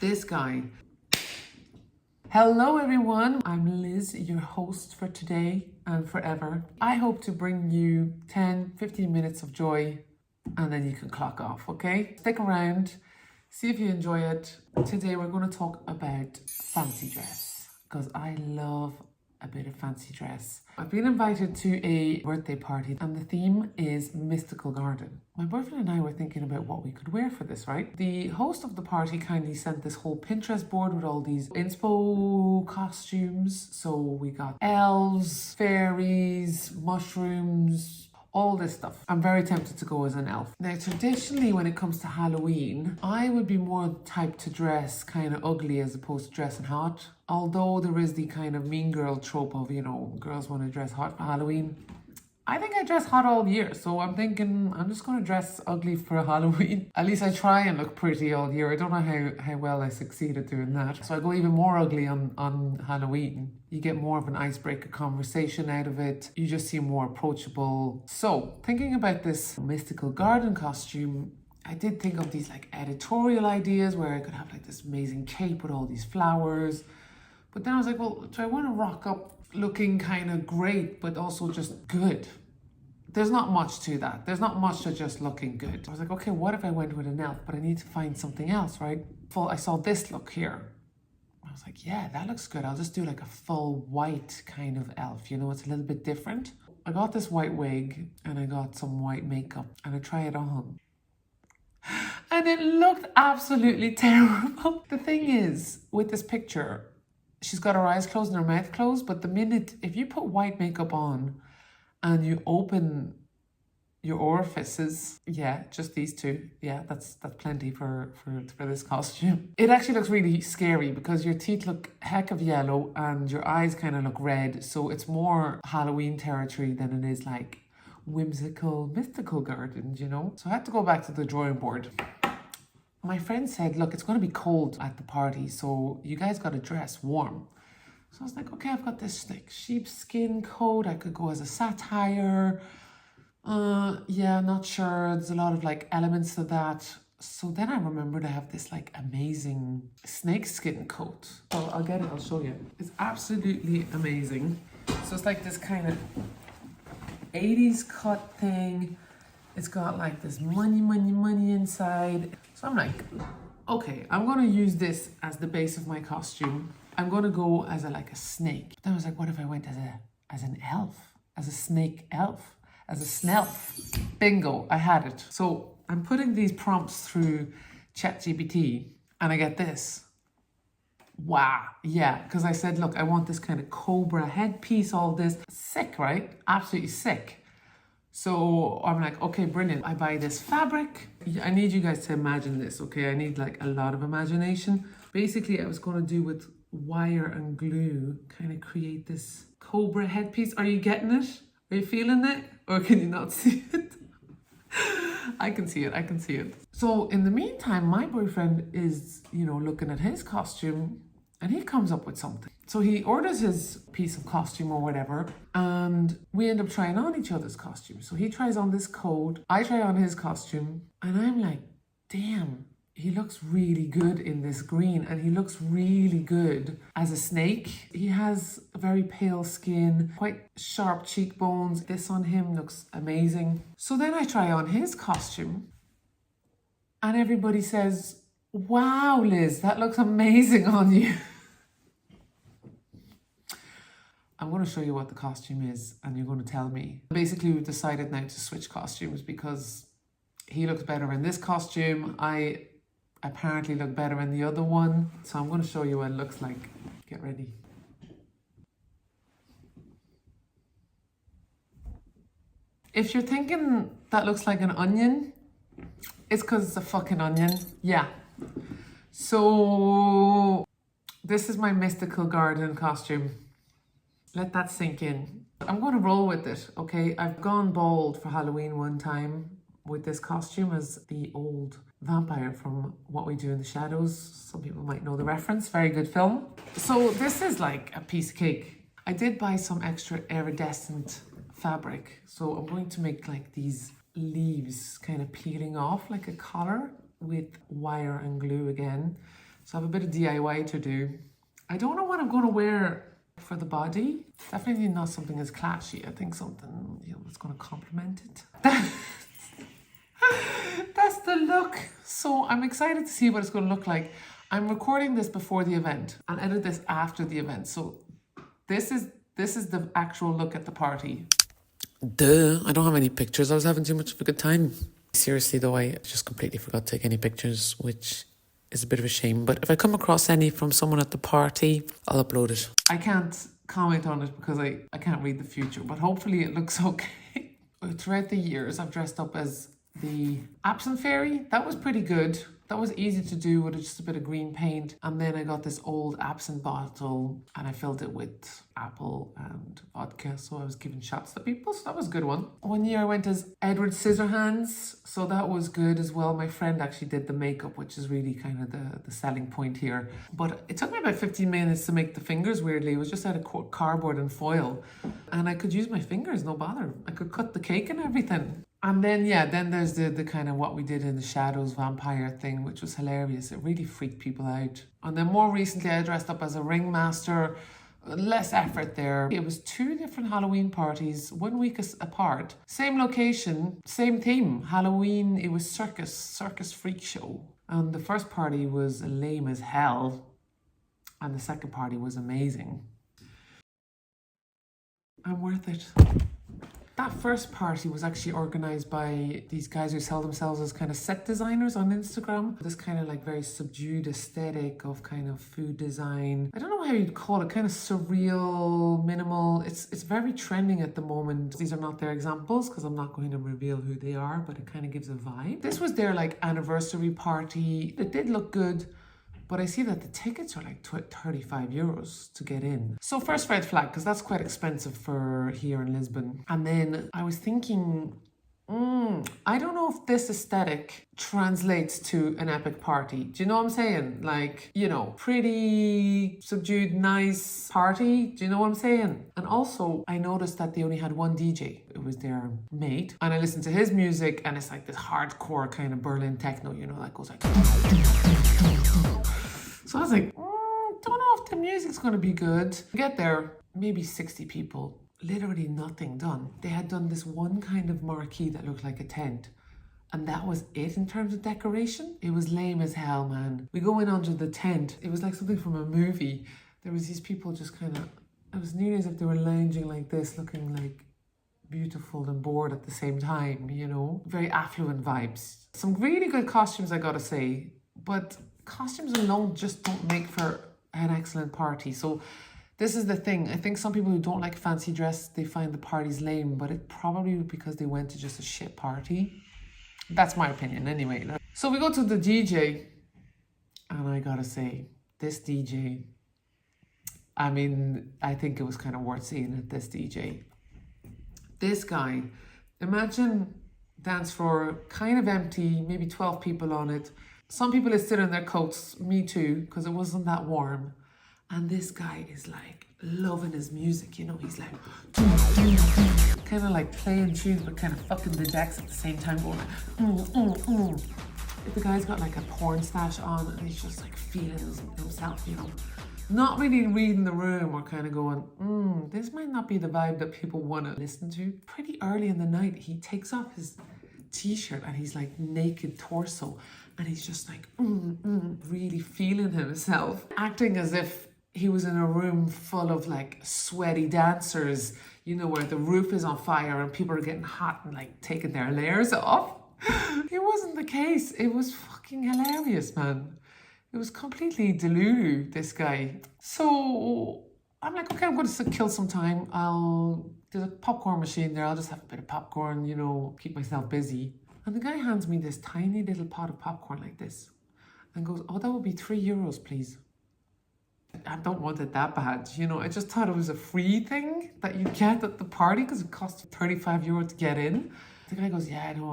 This guy. Hello everyone, I'm Liz, your host for today and forever. I hope to bring you 10-15 minutes of joy and then you can clock off, okay? Stick around, see if you enjoy it. Today we're going to talk about fancy dress because I love a bit of fancy dress. I've been invited to a birthday party and the theme is Mystical Garden. My boyfriend and I were thinking about what we could wear for this, right? The host of the party kindly sent this whole Pinterest board with all these inspo costumes. So we got elves, fairies, mushrooms, all this stuff. I'm very tempted to go as an elf. Now, traditionally, when it comes to Halloween, I would be more type to dress kind of ugly as opposed to dressing hot. Although there is the kind of mean girl trope of, girls want to dress hot for Halloween. I think I dress hot all year, so I'm thinking I'm just going to dress ugly for Halloween. At least I try and look pretty all year. I don't know how well I succeed at doing that. So I go even more ugly on Halloween. You get more of an icebreaker conversation out of it. You just seem more approachable. So thinking about this mystical garden costume, I did think of these like editorial ideas where I could have like this amazing cape with all these flowers. But then I was like, well, do I want to rock up looking kind of great, but also just good? There's not much to that. There's not much to just looking good. I was like, okay, what if I went with an elf, but I need to find something else, right? I saw this look here. I was like, yeah, that looks good. I'll just do like a full white kind of elf. It's a little bit different. I got this white wig and I got some white makeup and I tried it on. And it looked absolutely terrible. The thing is, with this picture, she's got her eyes closed and her mouth closed, but if you put white makeup on and you open your orifices, yeah, just these two, yeah, that's plenty for this costume. It actually looks really scary because your teeth look heck of yellow and your eyes kind of look red, so it's more Halloween territory than it is like whimsical, mystical gardens, So I had to go back to the drawing board. My friend said, look, it's going to be cold at the party, so you guys got to dress warm. So I was like, okay, I've got this like sheepskin coat. I could go as a satire. Yeah, not sure. There's a lot of like elements to that. So then I remembered I have this like amazing snakeskin coat. So I'll get it, I'll show you. It's absolutely amazing. So it's like this kind of 80s cut thing. It's got like this money inside. So I'm like, okay, I'm gonna use this as the base of my costume. I'm gonna go as a snake. But then I was like, what if I went as an elf? As a snake elf? As a snelf? Bingo, I had it. So I'm putting these prompts through ChatGPT and I get this. Wow, yeah, because I said, look, I want this kind of cobra headpiece, all this. Sick, right? Absolutely sick. So I'm like, okay, brilliant. I buy this fabric. I need you guys to imagine this, okay? I need like a lot of imagination. Basically, I was going to do with wire and glue, kind of create this cobra headpiece. Are you getting it? Are you feeling it? Or can you not see it? I can see it. So in the meantime, my boyfriend is, looking at his costume and he comes up with something. So he orders his piece of costume or whatever, and we end up trying on each other's costumes. So he tries on this coat, I try on his costume, and I'm like, damn, he looks really good in this green, and he looks really good as a snake. He has a very pale skin, quite sharp cheekbones. This on him looks amazing. So then I try on his costume, and everybody says, wow, Liz, that looks amazing on you. I'm going to show you what the costume is and you're going to tell me. Basically, we've decided now to switch costumes because he looks better in this costume. I apparently look better in the other one. So I'm going to show you what it looks like. Get ready. If you're thinking that looks like an onion, it's because it's a fucking onion. Yeah. So this is my mystical garden costume. Let that sink in. I'm going to roll with it, okay? I've gone bald for Halloween one time with this costume as the old vampire from What We Do in the Shadows. Some people might know the reference. Very good film. So this is like a piece of cake. I did buy some extra iridescent fabric. So I'm going to make like these leaves kind of peeling off like a collar. with wire and glue again. So I have a bit of DIY to do. I don't know what I'm going to wear for the body. Definitely not something as clashy. I think something, you know, that's going to complement it. That's the look. So I'm excited to see what it's going to look like. I'm recording this before the event and edit this after the event. So this is the actual look at the party. Duh, I don't have any pictures. I was having too much of a good time. Seriously though, I just completely forgot to take any pictures, which is a bit of a shame. But if I come across any from someone at the party, I'll upload it. I can't comment on it because I can't read the future, but hopefully it looks okay. Throughout the years, I've dressed up as the absinthe fairy. That was pretty good. That was easy to do with just a bit of green paint. And then I got this old absinthe bottle and I filled it with apple and vodka. So I was giving shots to people. So that was a good one. One year I went as Edward Scissorhands. So that was good as well. My friend actually did the makeup, which is really kind of the selling point here. But it took me about 15 minutes to make the fingers, weirdly. It was just out of cardboard and foil. And I could use my fingers, no bother. I could cut the cake and everything. And then, yeah, then there's the kind of what we did in the shadows vampire thing, which was hilarious. It really freaked people out. And then more recently, I dressed up as a ringmaster. Less effort there. It was 2 different Halloween parties, 1 week apart. Same location, same theme. Halloween, it was circus freak show. And the first party was lame as hell. And the second party was amazing. I'm worth it. That first party was actually organised by these guys who sell themselves as kind of set designers on Instagram. This kind of like very subdued aesthetic of kind of food design. I don't know how you'd call it, kind of surreal, minimal. It's very trending at the moment. These are not their examples because I'm not going to reveal who they are, but it kind of gives a vibe. This was their like anniversary party. It did look good. But I see that the tickets are like 35 euros to get in. So first red flag, because that's quite expensive for here in Lisbon. And then I was thinking, I don't know if this aesthetic translates to an epic party. Do you know what I'm saying? Like, you know, pretty subdued, nice party. Do you know what I'm saying? And also, I noticed that they only had one DJ. It was their mate. And I listened to his music and it's like this hardcore kind of Berlin techno, you know, that goes like... So I was like, don't know if the music's going to be good. Get there, maybe 60 people. Literally nothing done. They had done this one kind of marquee that looked like a tent. And that was it in terms of decoration. It was lame as hell, man. We go in under the tent. It was like something from a movie. There was these people just kind of... It was nearly as if they were lounging like this, looking like beautiful and bored at the same time, you know? Very affluent vibes. Some really good costumes, I gotta say. But costumes alone just don't make for an excellent party. So this is the thing. I think some people who don't like fancy dress, they find the parties lame, but it's probably because they went to just a shit party. That's my opinion anyway. So we go to the DJ, and I gotta say, this DJ, I mean, I think it was kind of worth seeing it, this DJ. This guy, imagine dance floor, kind of empty, maybe 12 people on it. Some people are still in their coats, me too, because it wasn't that warm. And this guy is like loving his music, you know, he's like kind of like playing tunes but kind of fucking the decks at the same time, going like If the guy's got like a porn stash on and he's just like feeling himself, you know, not really reading the room or kind of going, this might not be the vibe that people want to listen to. Pretty early in the night, he takes off his t-shirt and he's like naked torso and he's just like really feeling himself, acting as if he was in a room full of like sweaty dancers, you know, where the roof is on fire and people are getting hot and like taking their layers off. It wasn't the case. It was fucking hilarious, man. It was completely delulu, this guy. So I'm like, okay, I'm going to kill some time. There's a popcorn machine there. I'll just have a bit of popcorn, you know, keep myself busy. And the guy hands me this tiny little pot of popcorn like this and goes, oh, that would be €3, please. I don't want it that bad, you know. I just thought it was a free thing that you get at the party because it costs €35 to get in. The guy goes, yeah, no,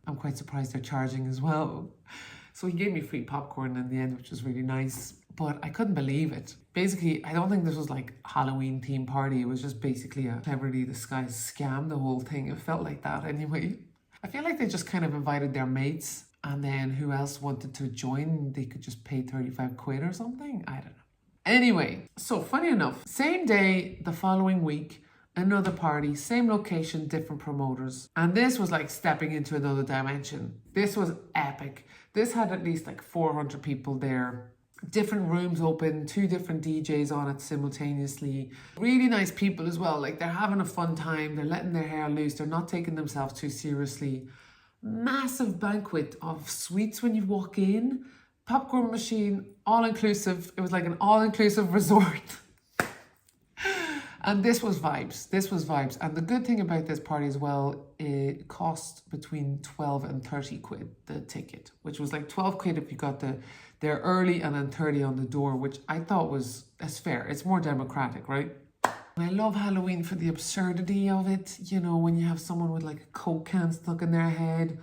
I'm quite surprised they're charging as well. So he gave me free popcorn in the end, which was really nice. But I couldn't believe it. Basically, I don't think this was like Halloween theme party. It was just basically a cleverly disguised scam, the whole thing. It felt like that anyway. I feel like they just kind of invited their mates And then who else wanted to join? They could just pay 35 quid or something. I don't know. Anyway, so funny enough, same day, the following week, another party, same location, different promoters. And this was like stepping into another dimension. This was epic. This had at least like 400 people there. Different rooms open, 2 different DJs on it simultaneously. Really nice people as well. Like they're having a fun time. They're letting their hair loose. They're not taking themselves too seriously. Massive banquet of sweets when you walk in. Popcorn machine, all inclusive. It was like an all inclusive resort. And this was vibes. This was vibes. And the good thing about this party as well, it cost between 12 and 30 quid, the ticket, which was like 12 quid if you got there early and then 30 on the door, which I thought was, that's fair. It's more democratic, right? And I love Halloween for the absurdity of it. You know, when you have someone with like a Coke can stuck in their head.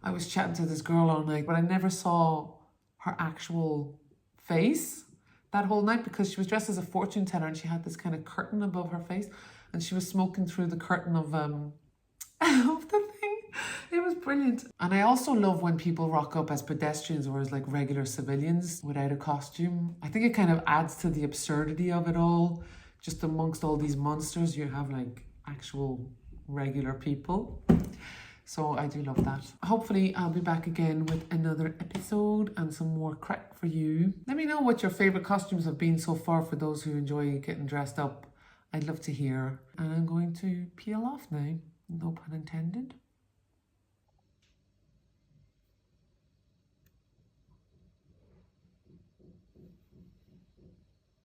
I was chatting to this girl all night, but I never saw her actual face that whole night because she was dressed as a fortune teller and she had this kind of curtain above her face and she was smoking through the curtain of of the thing. It was brilliant. And I also love when people rock up as pedestrians or as like regular civilians without a costume. I think it kind of adds to the absurdity of it all. Just amongst all these monsters, you have like actual regular people. So I do love that. Hopefully I'll be back again with another episode and some more crack for you. Let me know what your favourite costumes have been so far for those who enjoy getting dressed up. I'd love to hear. And I'm going to peel off now. No pun intended.